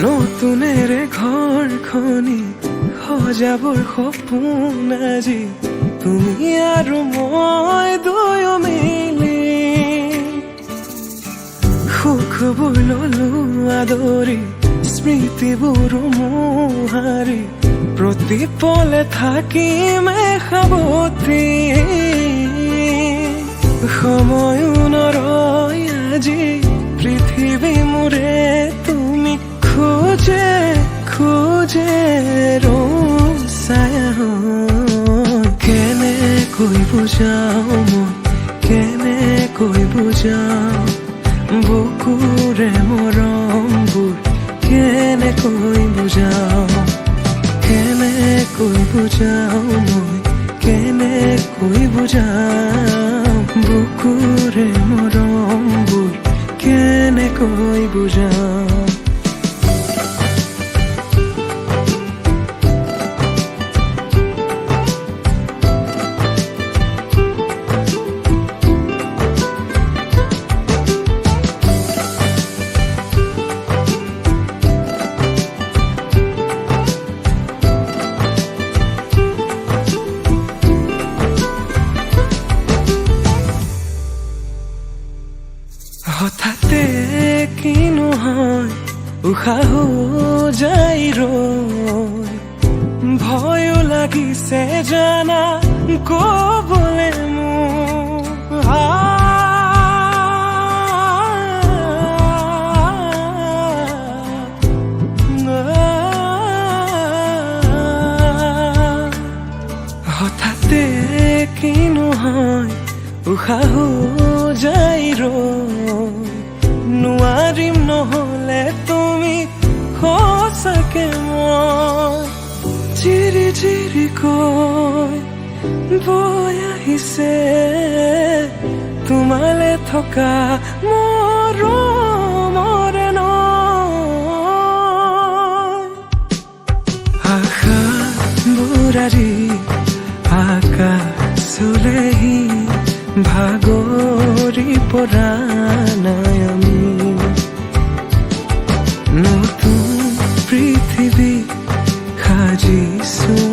নতুনেৰে ঘৰখনি সজাবৰ সপোন আজি তুমি আৰু মই দুয়ো মিলি সুখবোৰ ললো আদৰি স্মৃতিবোৰ মোহাৰি প্ৰতি পলে থাকিমে সাৱতি সময়ো নৰয় আজি পৃথিৱী মোৰে তুমি খোজে খোজে ৰচায়া কেনেকৈ বুজাও মই কেনেকৈ বুজাও বুকুৰে মৰমবোৰ কেনেকৈ বুজাও কেনেকৈ বুজাও মই কেনেকৈ বুজাও বুকুৰে মৰমবোৰ কেনেকৈ বুজাও হঠাতে কিনো হয় উশাহো যাই ৰৈ ভয়ো লাগিছে জানা কবলে মোৰ হঠাতে কিনো হয় উশাহো যাই নোৱাৰিম নহলে তুমি সঁচাকে মই চিৰি চিৰিকৈ বৈ আহিছে তোমালে থকা মৰমৰে নৈ আশা বুৰাৰি আকাশলেহি ভাগৰি পৰা নাই আমি নতুন পৃথিৱী সাজিছো